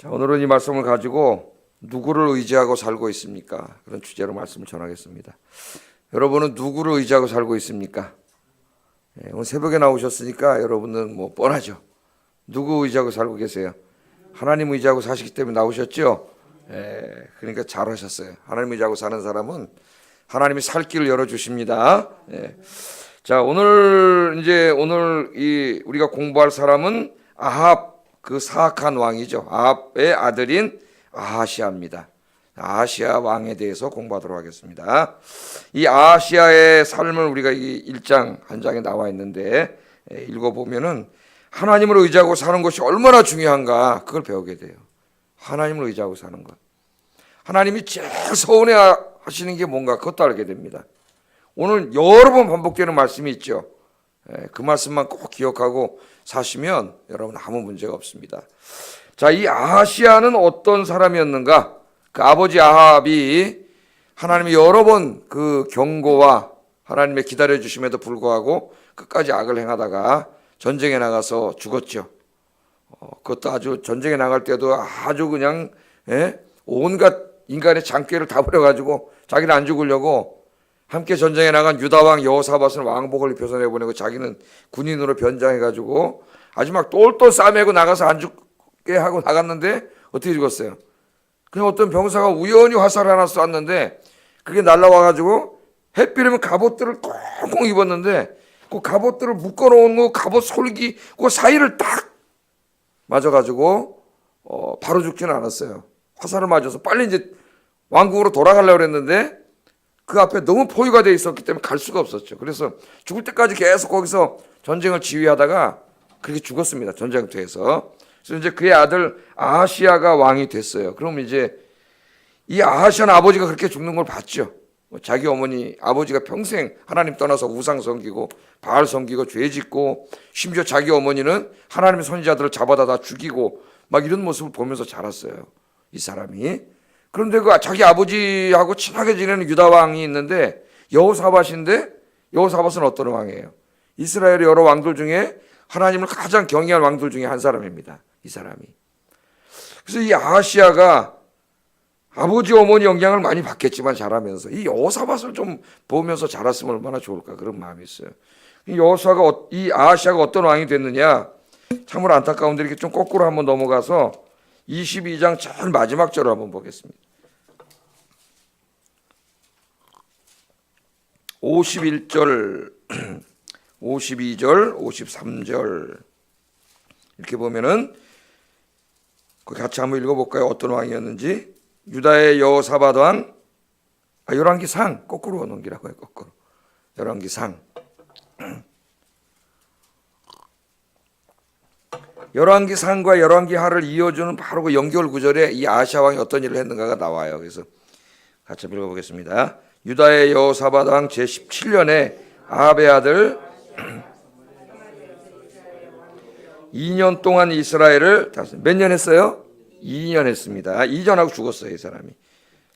자, 오늘은 이 말씀을 가지고 누구를 의지하고 살고 있습니까? 그런 주제로 말씀을 전하겠습니다. 여러분은 누구를 의지하고 살고 있습니까? 오늘 새벽에 나오셨으니까 여러분은 뭐 뻔하죠. 누구 의지하고 살고 계세요? 하나님 의지하고 사시기 때문에 나오셨죠? 그러니까 잘하셨어요. 하나님 의지하고 사는 사람은 하나님이 살 길을 열어주십니다. 자, 오늘 우리가 공부할 사람은 아합, 그 사악한 왕이죠. 아합의 아들인 아하시아입니다. 아하시아 왕에 대해서 공부하도록 하겠습니다. 이 아하시아의 삶을 우리가 이 1장 한 장에 나와 있는데 읽어보면은 하나님을 의지하고 사는 것이 얼마나 중요한가 그걸 배우게 돼요. 하나님을 의지하고 사는 것. 하나님이 제일 서운해 하시는 게 뭔가 그것도 알게 됩니다. 오늘 여러 번 반복되는 말씀이 있죠. 그 말씀만 꼭 기억하고 사시면 여러분 아무 문제가 없습니다. 자, 이 아하시아는 어떤 사람이었는가? 그 아버지 아합이 하나님이 여러 번 그 경고와 하나님의 기다려 주심에도 불구하고 끝까지 악을 행하다가 전쟁에 나가서 죽었죠. 그것도 아주 전쟁에 나갈 때도 아주 그냥 온갖 인간의 장꾀를 다 부려가지고 자기는 안 죽으려고 함께 전쟁에 나간 유다왕 여호사밧은 왕복을 입혀서 내보내고 자기는 군인으로 변장해가지고 아주 막 똘똘 싸매고 나가서 안 죽게 하고 나갔는데 어떻게 죽었어요? 그냥 어떤 병사가 우연히 화살을 하나 쐈는데 그게 날라와가지고 햇빛이면 갑옷들을 꽁꽁 입었는데 그 갑옷들을 묶어놓은 거 갑옷 솔기 그 사이를 딱 맞아가지고 바로 죽지는 않았어요. 화살을 맞아서 빨리 이제 왕국으로 돌아가려고 그랬는데 그 앞에 너무 포위가 돼 있었기 때문에 갈 수가 없었죠. 그래서 죽을 때까지 계속 거기서 전쟁을 지휘하다가 그렇게 죽었습니다. 전쟁터에서. 그래서 이제 그의 아들 아하시아가 왕이 됐어요. 그럼 이제 이 아하시아는 아버지가 그렇게 죽는 걸 봤죠. 자기 어머니 아버지가 평생 하나님 떠나서 우상 섬기고 바알 섬기고 죄 짓고 심지어 자기 어머니는 하나님의 선지자들을 잡아다 다 죽이고 막 이런 모습을 보면서 자랐어요. 이 사람이. 그런데 그 자기 아버지하고 친하게 지내는 유다 왕이 있는데 여호사밧인데 여호사밧은 어떤 왕이에요? 이스라엘의 여러 왕들 중에 하나님을 가장 경외할 왕들 중에 한 사람입니다. 이 사람이. 그래서 이 아하시아가 아버지 어머니 영향을 많이 받겠지만 자라면서 이 여호사밧을 좀 보면서 자랐으면 얼마나 좋을까 그런 마음이 있어요. 이 아하시아가 어떤 왕이 됐느냐? 참으로 안타까운데 이렇게 좀 거꾸로 한번 넘어가서 22장 제일 마지막 절을 한번 보겠습니다. 51절, 52절, 53절 이렇게 보면은 같이 한번 읽어볼까요? 어떤 왕이었는지. 유다의 여호사밧 왕, 열왕기상 거꾸로 넘기라고 해요. 거꾸로 열왕기상. 열왕기상과 열왕기하를 이어주는 바로 그 연결 구절에 이 아하시아 왕이 어떤 일을 했는가가 나와요. 그래서 같이 읽어보겠습니다. 유다의 여호사밧 왕 제17년에 아합의 아들 2년 동안 이스라엘을 몇 년 했어요? 2년 했습니다. 2년하고 죽었어요, 이 사람이.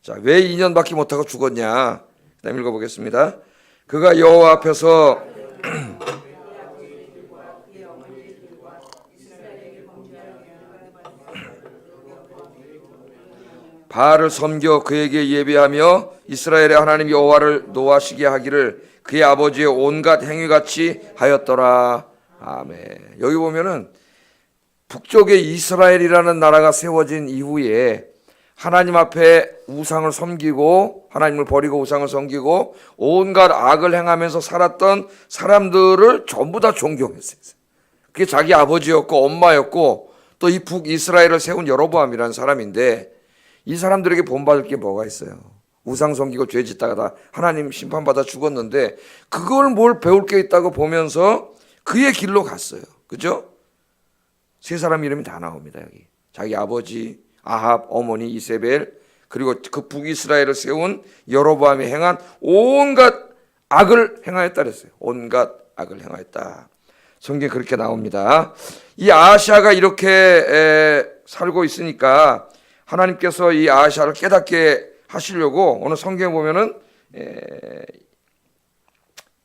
자, 왜 2년밖에 못하고 죽었냐? 그다음 읽어보겠습니다. 그가 여호와 앞에서 바알을 섬겨 그에게 예배하며 이스라엘의 하나님 여호와를 노하시게 하기를 그의 아버지의 온갖 행위같이 하였더라. 아멘. 여기 보면은 북쪽에 이스라엘이라는 나라가 세워진 이후에 하나님 앞에 우상을 섬기고 하나님을 버리고 우상을 섬기고 온갖 악을 행하면서 살았던 사람들을 전부 다 존경했어요. 그게 자기 아버지였고 엄마였고 또 이 북이스라엘을 세운 여로보암이라는 사람인데 이 사람들에게 본받을 게 뭐가 있어요? 우상 섬기고 죄 짓다가 다 하나님 심판받아 죽었는데 그걸 뭘 배울 게 있다고 보면서 그의 길로 갔어요. 그죠? 세 사람 이름이 다 나옵니다. 여기 자기 아버지 아합, 어머니 이세벨, 그리고 그 북이스라엘을 세운 여로보암이 행한 온갖 악을 행하였다 그랬어요. 온갖 악을 행하였다. 성경에 그렇게 나옵니다. 이 아하시아가 이렇게 살고 있으니까 하나님께서 이 아하시아를 깨닫게 하시려고 오늘 성경에 보면은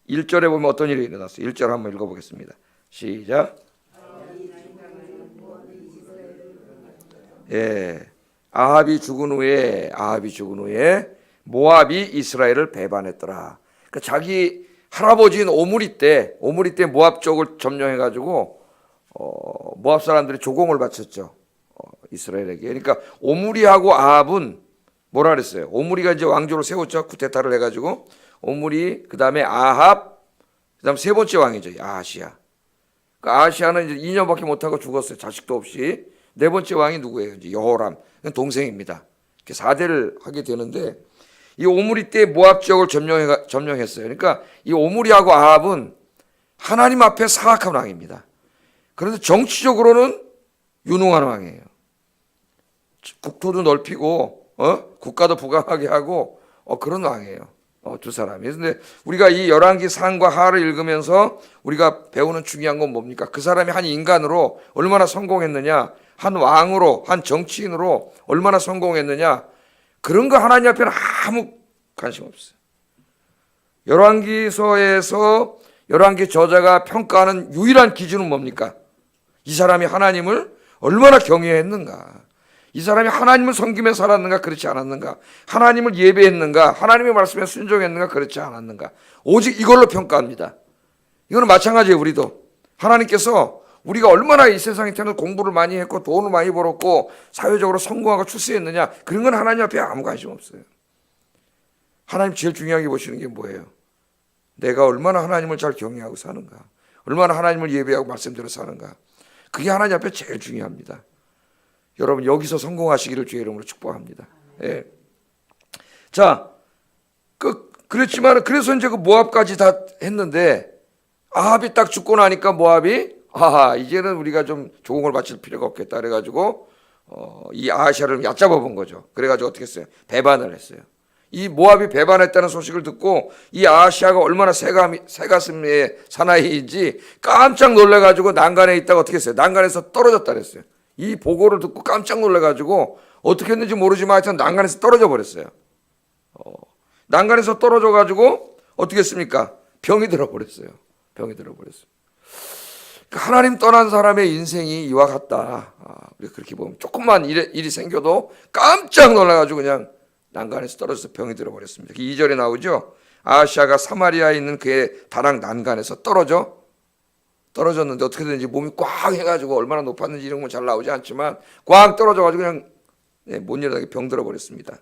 1절에 보면 어떤 일이 일어났어요. 1절 한번 읽어보겠습니다. 시작. 예, 아합이 죽은 후에 모압이 이스라엘을 배반했더라. 그러니까 자기 할아버지인 오므리 때 모압 쪽을 점령해가지고 모압 사람들이 조공을 바쳤죠. 이스라엘에게. 그러니까 오므리하고 아합은 뭐라 그랬어요? 오므리가 이제 왕조를 세웠죠. 쿠데타를 해가지고 오므리, 그 다음에 아합, 그 다음 세 번째 왕이죠. 아하시아. 그러니까 아하시아는 이제 2년밖에 못하고 죽었어요. 자식도 없이. 네 번째 왕이 누구예요? 이제 여호람, 동생입니다. 이렇게 4대를 하게 되는데 이 오므리 때 모압 지역을 점령했어요. 그러니까 이 오므리하고 아합은 하나님 앞에 사악한 왕입니다. 그런데 정치적으로는 유능한 왕이에요. 국토도 넓히고 국가도 부강하게 하고 그런 왕이에요. 두 사람이. 그런데 우리가 이 열왕기 상과 하를 읽으면서 우리가 배우는 중요한 건 뭡니까? 그 사람이 한 인간으로 얼마나 성공했느냐, 한 왕으로, 한 정치인으로 얼마나 성공했느냐, 그런 거 하나님 앞에는 아무 관심 없어요. 열왕기서에서 열왕기 저자가 평가하는 유일한 기준은 뭡니까? 이 사람이 하나님을 얼마나 경외했는가, 이 사람이 하나님을 섬기며 살았는가, 그렇지 않았는가, 하나님을 예배했는가, 하나님의 말씀에 순종했는가, 그렇지 않았는가, 오직 이걸로 평가합니다. 이거는 마찬가지예요. 우리도 하나님께서 우리가 얼마나 이 세상에 태어나서 공부를 많이 했고 돈을 많이 벌었고 사회적으로 성공하고 출세했느냐, 그런 건 하나님 앞에 아무 관심 없어요. 하나님 제일 중요하게 보시는 게 뭐예요? 내가 얼마나 하나님을 잘 경외하고 사는가, 얼마나 하나님을 예배하고 말씀대로 사는가, 그게 하나님 앞에 제일 중요합니다. 여러분 여기서 성공하시기를 주의 이름으로 축복합니다. 예. 자, 그랬지만 그래서 이제 그 모압까지 다 했는데 아합이 딱 죽고 나니까 모압이 이제는 우리가 좀 조공을 바칠 필요가 없겠다 그래가지고 이 아하시아를 얕잡아 본 거죠. 그래가지고 어떻게 했어요? 배반을 했어요. 이 모압이 배반했다는 소식을 듣고 이 아하시아가 얼마나 새가슴의 사나이인지 깜짝 놀래가지고 난간에 있다가 어떻게 했어요? 난간에서 떨어졌다 그랬어요. 이 보고를 듣고 깜짝 놀래가지고 어떻게 했는지 모르지만 하여튼 난간에서 떨어져 버렸어요. 난간에서 떨어져가지고 어떻게 했습니까? 병이 들어버렸어요. 그러니까 하나님 떠난 사람의 인생이 이와 같다. 우리가 그렇게 보면 조금만 일이 생겨도 깜짝 놀라가지고 그냥 난간에서 떨어져서 병이 들어버렸습니다. 2절에 나오죠. 아하시아가 사마리아에 있는 그의 다락 난간에서 떨어졌는데 어떻게 되는지 몸이 꽉 해가지고 얼마나 높았는지 이런 건 잘 나오지 않지만 꽉 떨어져가지고 그냥 못 일어나게 병들어 버렸습니다.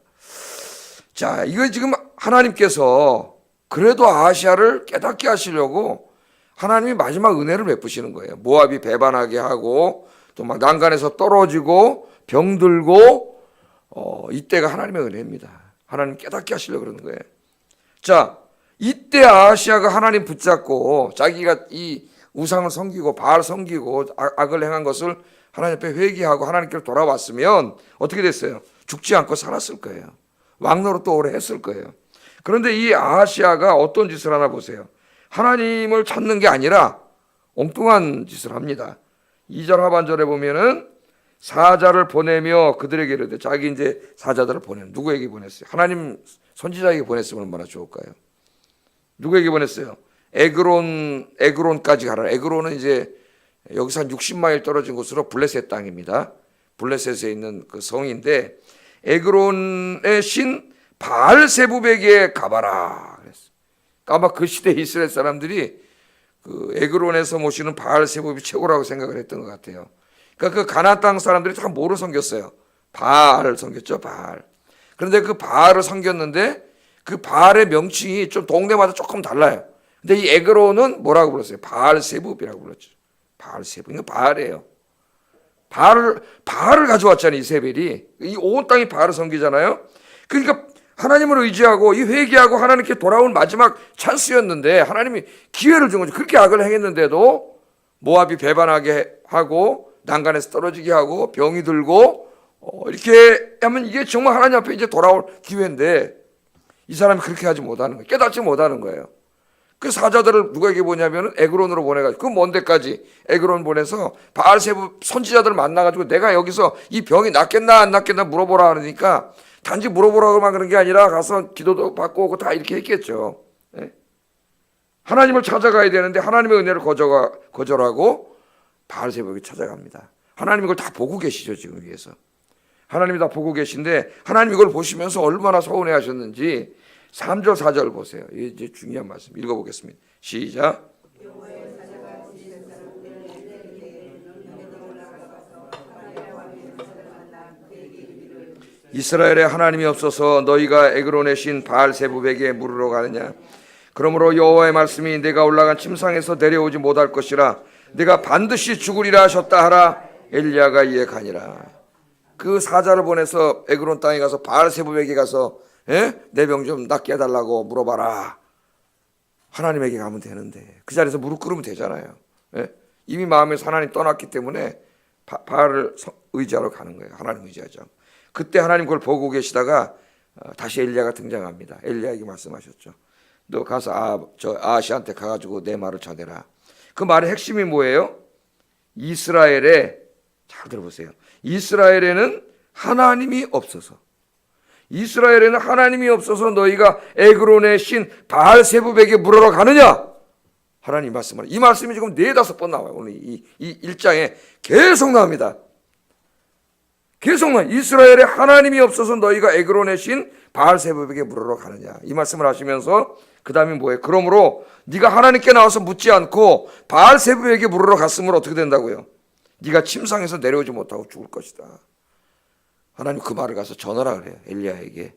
자, 이거 지금 하나님께서 그래도 아하시아를 깨닫게 하시려고 하나님이 마지막 은혜를 베푸시는 거예요. 모압이 배반하게 하고 또 막 난간에서 떨어지고 병들고 이때가 하나님의 은혜입니다. 하나님 깨닫게 하시려고 그러는 거예요. 자, 이때 아하시아가 하나님 붙잡고 자기가 이 우상을 섬기고 바알 섬기고 악을 행한 것을 하나님 앞에 회개하고 하나님께로 돌아왔으면 어떻게 됐어요? 죽지 않고 살았을 거예요. 왕노릇 또 오래 했을 거예요. 그런데 이 아하시아가 어떤 짓을 하나 보세요. 하나님을 찾는 게 아니라 엉뚱한 짓을 합니다. 2절 하반절에 보면은 사자를 보내며 그들에게 이르되, 자기 이제 사자들을 누구에게 보냈어요? 하나님 선지자에게 보냈으면 얼마나 좋을까요? 누구에게 보냈어요? 에그론까지 가라. 에그론은 이제 여기서 한 60마일 떨어진 곳으로 블레셋 땅입니다. 블레셋에 있는 그 성인데 에그론의 신 바알세붑에게 가봐라 그랬어요. 아마 그 시대 이스라엘 사람들이 그 에그론에서 모시는 바알세붑이 최고라고 생각을 했던 것 같아요. 그러니까 그 가나안 땅 사람들이 다 뭐를 섬겼어요? 바알을 섬겼죠. 바알. 그런데 그 바알을 섬겼는데 그 바알의 명칭이 좀 동네마다 조금 달라요. 근데 이 에그론은 뭐라고 불렀어요? 바알세붑이라고 불렀죠. 바알세붑. 이거 바알이에요. 바알을 가져왔잖아요. 이세벨이. 이 온 땅이 바알을 섬기잖아요. 그러니까 하나님을 의지하고 이 회개하고 하나님께 돌아온 마지막 찬스였는데 하나님이 기회를 준 거죠. 그렇게 악을 행했는데도 모압이 배반하게 하고 난간에서 떨어지게 하고 병이 들고 이렇게 하면 이게 정말 하나님 앞에 이제 돌아올 기회인데 이 사람이 그렇게 하지 못하는 거예요. 깨닫지 못하는 거예요. 그 사자들을 누구에게 보냐면은 에그론으로 보내가지고 그 먼 데까지 에그론 보내서 바알세붑 선지자들을 만나가지고 내가 여기서 이 병이 낫겠나 안 낫겠나 물어보라 하니까 단지 물어보라고만 그런 게 아니라 가서 기도도 받고 오고 다 이렇게 했겠죠. 네? 하나님을 찾아가야 되는데 하나님의 은혜를 거절하고 바알세붑에게 찾아갑니다. 하나님 이걸 다 보고 계시죠 지금 위에서. 하나님이 다 보고 계신데 하나님 이걸 보시면서 얼마나 서운해 하셨는지 3절 4절 보세요. 이제 중요한 말씀 읽어보겠습니다. 시작. 이스라엘에 하나님이 없어서 너희가 에그론의 신 바알세부백에 물으러 가느냐. 그러므로 여호와의 말씀이 내가 올라간 침상에서 내려오지 못할 것이라 내가 반드시 죽으리라 하셨다 하라. 엘리야가 이에 가니라. 그 사자를 보내서 에그론 땅에 가서 바알세부백에 가서 내 병 좀 낫게 해달라고 물어봐라. 하나님에게 가면 되는데 그 자리에서 무릎 꿇으면 되잖아요. 이미 마음에서 하나님 떠났기 때문에 바알을 의지하러 가는 거예요. 하나님 의지하죠. 그때 하나님 그걸 보고 계시다가 다시 엘리야가 등장합니다. 엘리야에게 말씀하셨죠. 너 가서 아하시한테 가가지고 내 말을 전해라. 그 말의 핵심이 뭐예요? 이스라엘에, 잘 들어보세요, 이스라엘에는 하나님이 없어서, 이스라엘에는 하나님이 없어서 너희가 에그론의 신 바알세부백에 물으러 가느냐? 하나님 말씀을, 이 말씀이 지금 4-5번 나와요. 오늘 이 1장에 계속 나옵니다. 계속 나와요. 이스라엘에 하나님이 없어서 너희가 에그론의 신 바알세부백에 물으러 가느냐? 이 말씀을 하시면서 그 다음에 뭐예요? 그러므로 네가 하나님께 나와서 묻지 않고 바알세부백에 물으러 갔으면 어떻게 된다고요? 네가 침상에서 내려오지 못하고 죽을 것이다. 하나님 그 말을 가서 전하라 그래요. 엘리야에게.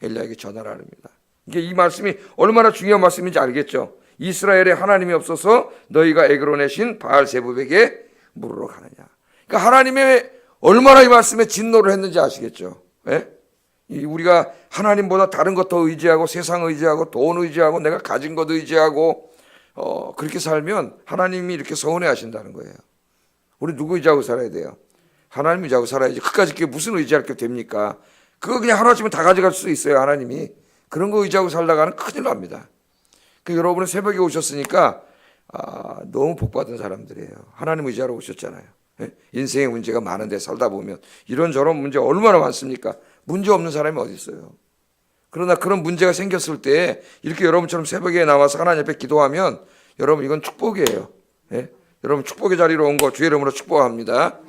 엘리야에게 전하라 합니다. 이게 이 말씀이 얼마나 중요한 말씀인지 알겠죠? 이스라엘에 하나님이 없어서 너희가 에그론의 신 바알세부백에 물으러 가느냐. 그러니까 하나님의 얼마나 이 말씀에 진노를 했는지 아시겠죠? 우리가 하나님보다 다른 것 더 의지하고 세상 의지하고 돈 의지하고 내가 가진 것 의지하고 그렇게 살면 하나님이 이렇게 서운해 하신다는 거예요. 우리 누구 의지하고 살아야 돼요? 하나님 의지하고 살아야지. 그까짓 게 무슨 의지할 게 됩니까? 그거 그냥 하루아침에 다 가져갈 수 있어요. 하나님이. 그런 거 의지하고 살다가는 큰일 납니다. 여러분은 새벽에 오셨으니까 너무 복받은 사람들이에요. 하나님 의지하러 오셨잖아요. 인생의 문제가 많은데 살다 보면 이런저런 문제 얼마나 많습니까? 문제 없는 사람이 어디 있어요? 그러나 그런 문제가 생겼을 때 이렇게 여러분처럼 새벽에 나와서 하나님 앞에 기도하면 여러분 이건 축복이에요. 여러분 축복의 자리로 온 거 주의 이름으로 축복합니다.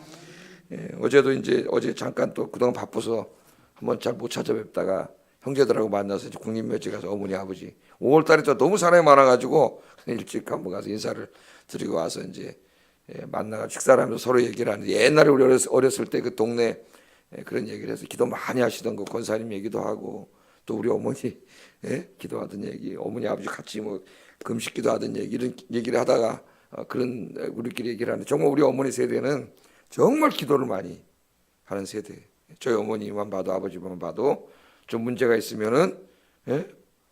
어제 잠깐 또 그동안 바빠서 한번 잘 못 찾아뵙다가 형제들하고 만나서 이제 국립묘지 가서 어머니 아버지 5월 달에 또 너무 사람이 많아가지고 일찍 한번 가서 인사를 드리고 와서 이제 만나가 식사를 하면서 서로 얘기를 하는데 옛날에 우리 어렸을 때 그 동네 그런 얘기를 해서 기도 많이 하시던 거 권사님 얘기도 하고 또 우리 어머니 기도하던 얘기, 어머니 아버지 같이 뭐 금식 기도하던 얘기 이런 얘기를 하다가 그런 우리끼리 얘기를 하는데 정말 우리 어머니 세대는 정말 기도를 많이 하는 세대. 저희 어머니만 봐도 아버지만 봐도 좀 문제가 있으면은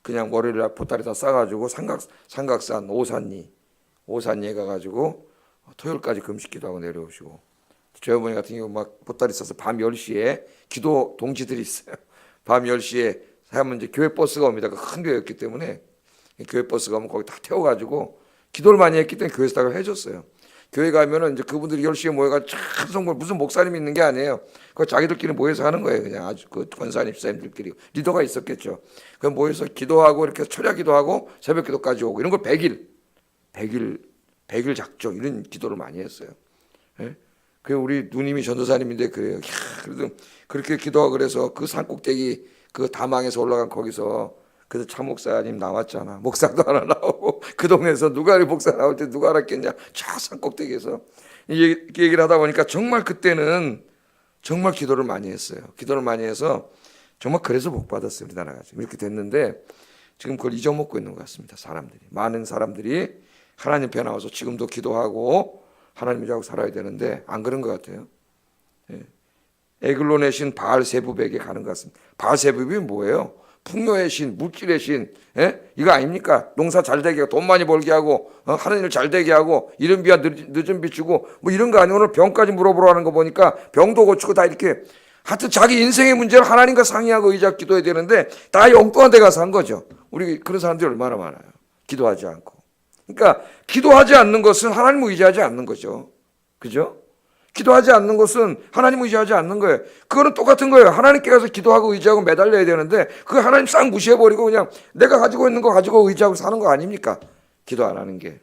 그냥 월요일날 보따리 다 싸가지고 삼각산 오산리에 가가지고 토요일까지 금식 기도하고 내려오시고 저희 어머니 같은 경우 막 보따리 싸서 밤 10시에 기도 동지들이 있어요. 밤 10시에 하면 이제 교회 버스가 옵니다. 큰 교회였기 때문에 교회 버스가 오면 거기 다 태워가지고 기도를 많이 했기 때문에 교회에서 다 해줬어요. 교회 가면은 이제 그분들이 10시에 모여가지고 찬송을 무슨 목사님이 있는 게 아니에요. 그거 자기들끼리 모여서 하는 거예요. 그냥 아주 그 권사님 집사님들끼리 리더가 있었겠죠. 그 모여서 기도하고 이렇게 철야 기도하고 새벽 기도까지 오고 이런 걸 100일 작정 이런 기도를 많이 했어요. 그 우리 누님이 전도사님인데 그래요. 그래도 그렇게 기도하고 그래서 그 산꼭대기 그 다망에서 올라간 거기서 그래서 차 목사님 나왔잖아. 목사도 하나 나오고 그 동네에서 누가 목사 나올 때 누가 알았겠냐. 저 산꼭대기에서 이 얘기를 하다 보니까 정말 그때는 정말 기도를 많이 했어요. 기도를 많이 해서 정말 그래서 복 받았어요. 우리나라가 지금 이렇게 됐는데 지금 그걸 잊어먹고 있는 것 같습니다. 사람들이 많은 사람들이 하나님 앞에 나와서 지금도 기도하고 하나님 의지하고 살아야 되는데 안 그런 것 같아요. 에글론의 신 바알세부백에 가는 것 같습니다. 바알세부백이 뭐예요? 풍요의 신, 물질의 신, 이거 아닙니까? 농사 잘 되게 하고 돈 많이 벌게 하고 하는 일 잘 되게 하고 이른 비와 늦은 비 주고 뭐 이런 거 아니고 오늘 병까지 물어보러 하는 거 보니까 병도 고치고 다 이렇게 하여튼 자기 인생의 문제를 하나님과 상의하고 의지하고 기도해야 되는데 다 엉뚱한 데 가서 한 거죠. 우리 그런 사람들이 얼마나 많아요. 기도하지 않고. 그러니까 기도하지 않는 것은 하나님을 의지하지 않는 거죠. 그죠? 기도하지 않는 것은 하나님을 의지하지 않는 거예요. 그거는 똑같은 거예요. 하나님께 가서 기도하고 의지하고 매달려야 되는데 그거 하나님 싹 무시해버리고 그냥 내가 가지고 있는 거 가지고 의지하고 사는 거 아닙니까? 기도 안 하는 게.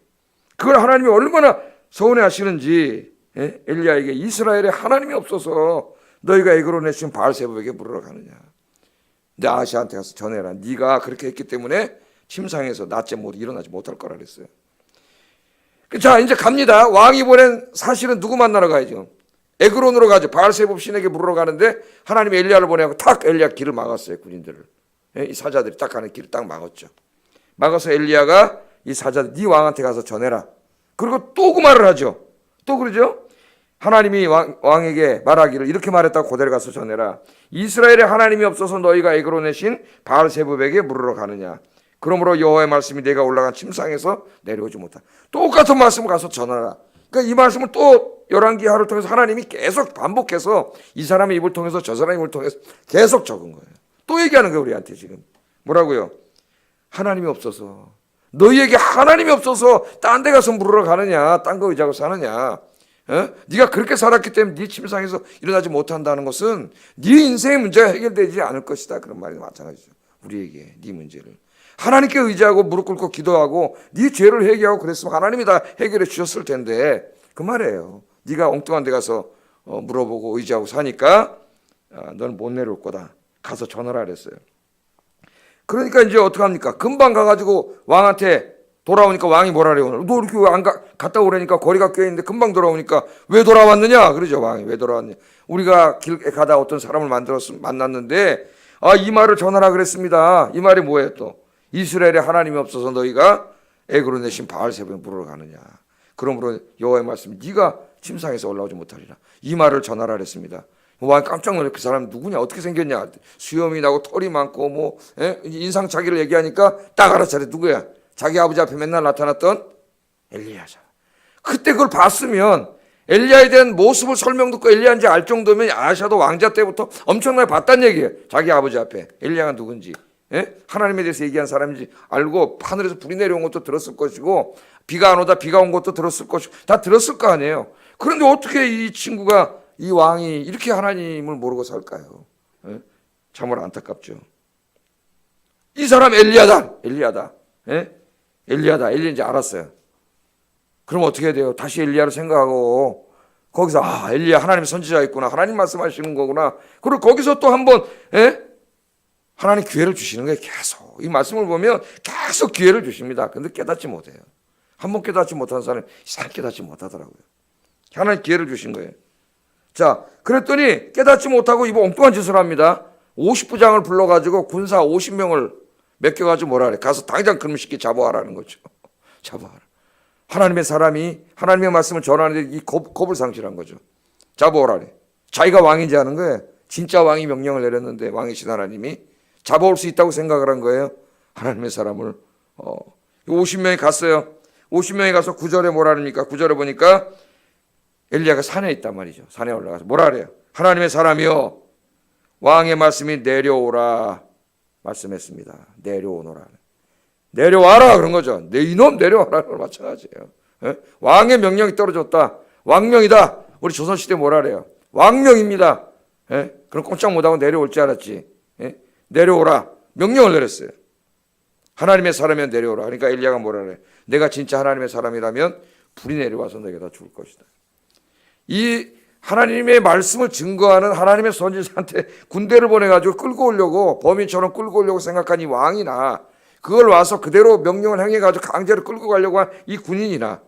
그걸 하나님이 얼마나 서운해 하시는지 엘리야에게 이스라엘에 하나님이 없어서 너희가 에그론의 바알세불에게 물으러 가느냐. 내 아하시아한테 가서 전해라. 네가 그렇게 했기 때문에 침상에서 낮에 못 일어나지 못할 거라 그랬어요. 자, 이제 갑니다. 왕이 보낸 사실은 누구 만나러 가야죠? 에그론으로 가죠. 바알세불 신에게 물으러 가는데 하나님이 엘리야를 보내고 탁 엘리야 길을 막았어요. 군인들을. 이 사자들이 딱 가는 길을 딱 막았죠. 막아서 엘리야가 이 사자들 네 왕한테 가서 전해라. 그리고 또 그 말을 하죠. 또 그러죠. 하나님이 왕에게 말하기를 이렇게 말했다고 그대로 가서 전해라. 이스라엘에 하나님이 없어서 너희가 에그론의 신 바알세불에게 물으러 가느냐. 그러므로 여호와의 말씀이 내가 올라간 침상에서 내려오지 못하. 똑같은 말씀을 가서 전하라. 그러니까 이 말씀을 또 열왕기하를 통해서 하나님이 계속 반복해서 이 사람의 입을 통해서 저 사람의 입을 통해서 계속 적은 거예요. 또 얘기하는 거예요. 우리한테 지금 뭐라고요? 하나님이 없어서, 너희에게 하나님이 없어서 딴 데 가서 물으러 가느냐, 딴 거 의지하고 사느냐. 네가 그렇게 살았기 때문에 네 침상에서 일어나지 못한다는 것은 네 인생의 문제가 해결되지 않을 것이다. 그런 말이 마찬가지죠. 우리에게 네 문제를 하나님께 의지하고 무릎 꿇고 기도하고 네 죄를 회개하고 그랬으면 하나님이 다 해결해 주셨을 텐데 그 말이에요. 네가 엉뚱한 데 가서 물어보고 의지하고 사니까 너는 못 내려올 거다. 가서 전화를 그랬어요. 그러니까 이제 어떡합니까? 금방 가가지고 왕한테 돌아오니까 왕이 뭐라 그래요? 너 이렇게 왜 안 갔다 오라니까 거리가 꽤 있는데 금방 돌아오니까 왜 돌아왔느냐? 그러죠. 왕이 왜 돌아왔느냐? 우리가 길에 가다 어떤 사람을 만났는데 이 말을 전하라 그랬습니다. 이 말이 뭐예요 또? 이스라엘에 하나님이 없어서 너희가 에그론의 신 바알세불에 물으러 가느냐. 그러므로 여호와의 말씀이 네가 침상에서 올라오지 못하리라. 이 말을 전하라 그랬습니다. 왕이 깜짝 놀래. 그 사람 누구냐? 어떻게 생겼냐? 수염이 나고 털이 많고 인상착의를 얘기하니까 딱 알아차려. 누구야? 자기 아버지 앞에 맨날 나타났던 엘리야잖아. 그때 그걸 봤으면 엘리야에 대한 모습을 설명 듣고 엘리야인지 알 정도면 아하시아도 왕자 때부터 엄청나게 봤다는 얘기예요. 자기 아버지 앞에 엘리야가 누군지, 하나님에 대해서 얘기한 사람인지 알고 하늘에서 불이 내려온 것도 들었을 것이고 비가 안 오다 비가 온 것도 들었을 것이고 다 들었을 거 아니에요. 그런데 어떻게 이 친구가, 이 왕이 이렇게 하나님을 모르고 살까요? 참으로 안타깝죠. 이 사람 엘리야다. 엘리야인지 알았어요. 그럼 어떻게 해야 돼요? 다시 엘리야를 생각하고 거기서 엘리야 하나님의 선지자 있구나. 하나님 말씀하시는 거구나. 그리고 거기서 또 한번 하나님 기회를 주시는 거예요. 계속 이 말씀을 보면 계속 기회를 주십니다. 근데 깨닫지 못해요. 한번 깨닫지 못한 사람이 잘 깨닫지 못하더라고요. 하나님 기회를 주신 거예요. 자, 그랬더니 깨닫지 못하고 이거 엉뚱한 짓을 합니다. 50부장을 불러가지고 군사 50명을 맡겨가지고 뭐라 그래? 가서 당장 그놈 시키 잡아와라는 거죠. 잡아와라. 하나님의 사람이 하나님의 말씀을 전하는데 이 겁을 상실한 거죠. 잡아오라 그래. 자기가 왕인지 아는 거예요. 진짜 왕이 명령을 내렸는데 왕이신 하나님이 잡아올 수 있다고 생각을 한 거예요. 하나님의 사람을 50명이 갔어요. 50명이 가서 9절에 뭐라 그러니까 9절에 보니까 엘리야가 산에 있단 말이죠. 산에 올라가서 뭐라 그래요? 하나님의 사람이여 왕의 말씀이 내려오라 말씀했습니다. 내려오너라. 내려와라 그런 거죠. 내 이놈 내려와라. 마찬가지예요. 왕의 명령이 떨어졌다. 왕명이다. 우리 조선시대 뭐라 그래요? 왕명입니다. 그럼 꼼짝 못하고 내려올 줄 알았지. 내려오라. 명령을 내렸어요. 하나님의 사람이면 내려오라. 그러니까 엘리야가 뭐라 그래? 내가 진짜 하나님의 사람이라면 불이 내려와서 너에게 다 죽을 것이다. 이 하나님의 말씀을 증거하는 하나님의 선지자한테 군대를 보내가지고 끌고 오려고, 범인처럼 끌고 오려고 생각한 이 왕이나 그걸 와서 그대로 명령을 행해가지고 강제로 끌고 가려고 한 이 군인이나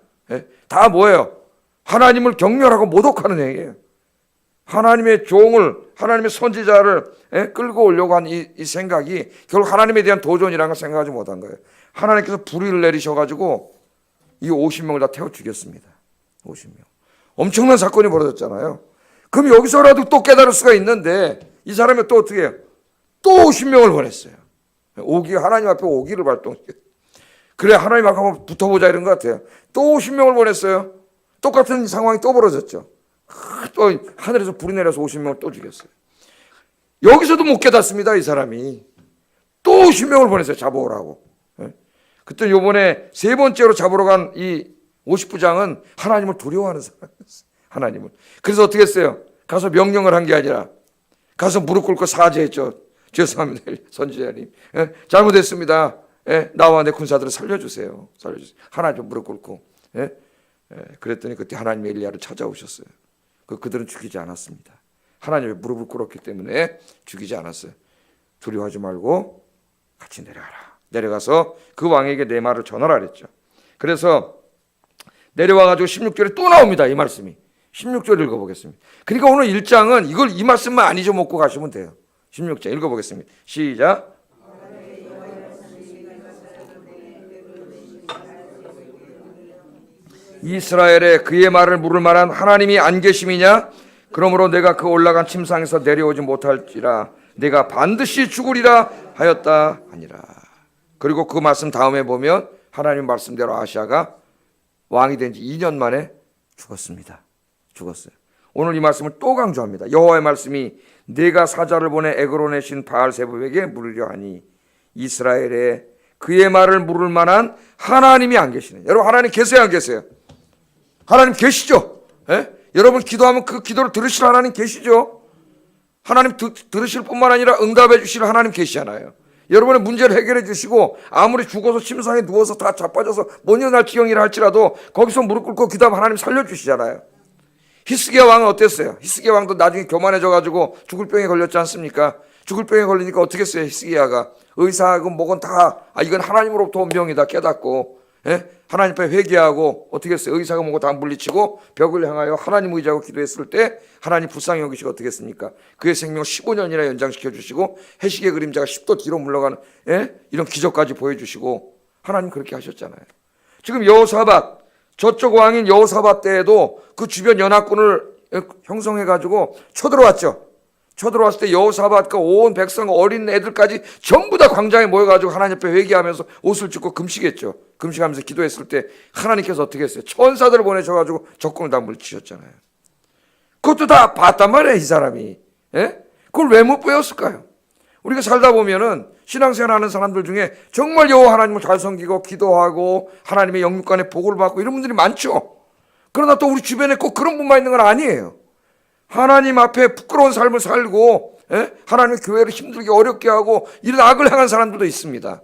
다 뭐예요? 하나님을 경멸하고 모독하는 행위예요. 하나님의 종을, 하나님의 선지자를 끌고 오려고 한 이 생각이 결국 하나님에 대한 도전이라는 걸 생각하지 못한 거예요. 하나님께서 불의를 내리셔가지고 이 50명을 다 태워 죽였습니다. 50명. 엄청난 사건이 벌어졌잖아요. 그럼 여기서라도 또 깨달을 수가 있는데 이 사람이 또 어떻게 해요? 또 50명을 보냈어요. 하나님 앞에 오기를 발동시켰어요. 그래 하나님 앞에 한번 붙어보자 이런 것 같아요. 또 50명을 보냈어요. 똑같은 상황이 또 벌어졌죠. 또 하늘에서 불이 내려서 50명을 또 죽였어요. 여기서도 못 깨닫습니다. 이 사람이 또 50명을 보냈어요. 잡아오라고. 그때 요번에 세 번째로 잡으러 간 이 50부장은 하나님을 두려워하는 사람이었어요. 하나님을. 그래서 어떻게 했어요? 가서 명령을 한 게 아니라 가서 무릎 꿇고 사죄했죠. 죄송합니다. 선지자님. 잘못했습니다. 나와 내 군사들을 살려주세요. 살려주세요. 하나님 무릎 꿇고. 그랬더니 그때 하나님의 엘리야를 찾아오셨어요. 그들은 죽이지 않았습니다. 하나님의 무릎을 꿇었기 때문에 죽이지 않았어요. 두려워하지 말고 같이 내려가라. 내려가서 그 왕에게 내 말을 전하라 그랬죠. 그래서 내려와가지고 16절에 또 나옵니다. 이 말씀이. 16절 읽어보겠습니다. 그러니까 오늘 1장은 이 말씀만 안 잊어먹고 가시면 돼요. 16절 읽어보겠습니다. 시작. 이스라엘에 그의 말을 물을 만한 하나님이 안 계심이냐? 그러므로 내가 그 올라간 침상에서 내려오지 못할지라 내가 반드시 죽으리라 하였다 하니라. 그리고 그 말씀 다음에 보면 하나님 말씀대로 아시아가 왕이 된 지 2년 만에 죽었습니다. 죽었어요. 오늘 이 말씀을 또 강조합니다. 여호와의 말씀이 내가 사자를 보내 에그론의 신 바알세불에게 물으려 하니 이스라엘에 그의 말을 물을 만한 하나님이 안 계시네. 여러분 하나님 계세요 안 계세요? 하나님 계시죠? 예? 여러분 기도하면 그 기도를 들으실 하나님 계시죠? 하나님 들으실 뿐만 아니라 응답해 주실 하나님 계시잖아요. 여러분의 문제를 해결해 주시고 아무리 죽어서 침상에 누워서 다 자빠져서 못 일어날 지경이라 할지라도 거기서 무릎 꿇고 기도하면 하나님 살려주시잖아요. 히스기야 왕은 어땠어요? 히스기야 왕도 나중에 교만해져가지고 죽을 병에 걸렸지 않습니까? 죽을 병에 걸리니까 어떻게 했어요? 히스기야가 의사하고 뭐건 다 이건 하나님으로부터 온 병이다 깨닫고 하나님 앞에 회개하고 어떻게 했어요? 의사가 뭐고 다 물리치고 벽을 향하여 하나님 의지하고 기도했을 때 하나님 불쌍히 여기시고 어떻게 했습니까? 그의 생명을 15년이나 연장시켜 주시고 해식의 그림자가 10도 뒤로 물러가는 이런 기적까지 보여주시고 하나님 그렇게 하셨잖아요. 지금 여호사밧 저쪽 왕인 여호사밧 때에도 그 주변 연합군을 형성해가지고 쳐들어왔죠. 쳐들어왔을 때 여호사밧과 온 백성 어린 애들까지 전부 다 광장에 모여가지고 하나님 앞에 회개하면서 옷을 찢고 금식했죠. 금식하면서 기도했을 때 하나님께서 어떻게 했어요? 천사들을 보내셔가지고 적군을 다 물리치셨잖아요. 그것도 다 봤단 말이에요, 이 사람이. 그걸 왜 못 배웠을까요? 우리가 살다 보면은 신앙생활 하는 사람들 중에 정말 여호와 하나님을 잘 섬기고 기도하고 하나님의 영육간의 복을 받고 이런 분들이 많죠. 그러나 또 우리 주변에 꼭 그런 분만 있는 건 아니에요. 하나님 앞에 부끄러운 삶을 살고 하나님의 교회를 힘들게 어렵게 하고 이런 악을 행한 사람들도 있습니다.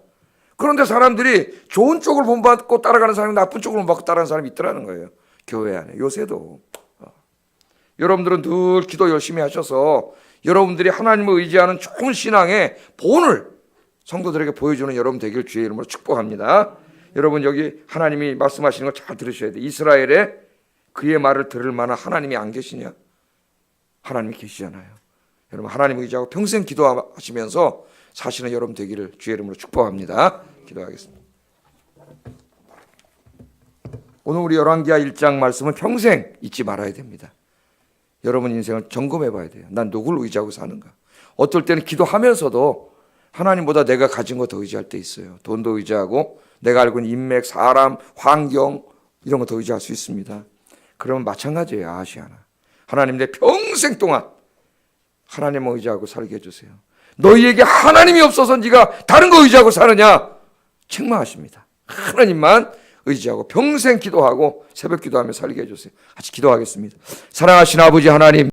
그런데 사람들이 좋은 쪽을 본받고 따라가는 사람이 나쁜 쪽을 본받고 따라가는 사람이 있더라는 거예요. 교회 안에 요새도. 여러분들은 늘 기도 열심히 하셔서 여러분들이 하나님을 의지하는 좋은 신앙의 본을 성도들에게 보여주는 여러분 되길 주의 이름으로 축복합니다. 여러분 여기 하나님이 말씀하시는 걸 잘 들으셔야 돼요. 이스라엘에 그의 말을 들을 만한 하나님이 안 계시냐? 하나님이 계시잖아요. 여러분 하나님 의지하고 평생 기도하시면서 사시는 여러분 되기를 주의 이름으로 축복합니다. 기도하겠습니다. 오늘 우리 열왕기하 1장 말씀은 평생 잊지 말아야 됩니다. 여러분 인생을 점검해 봐야 돼요. 난 누구를 의지하고 사는가? 어떨 때는 기도하면서도 하나님보다 내가 가진 거 더 의지할 때 있어요. 돈도 의지하고 내가 알고 있는 인맥, 사람, 환경 이런 거 더 의지할 수 있습니다. 그러면 마찬가지예요. 아시아나. 하나님 내 평생 동안 하나님을 의지하고 살게 해주세요. 너희에게 하나님이 없어서 네가 다른 거 의지하고 사느냐? 책망하십니다. 하나님만 의지하고 평생 기도하고 새벽 기도하며 살게 해주세요. 같이 기도하겠습니다. 사랑하신 아버지 하나님,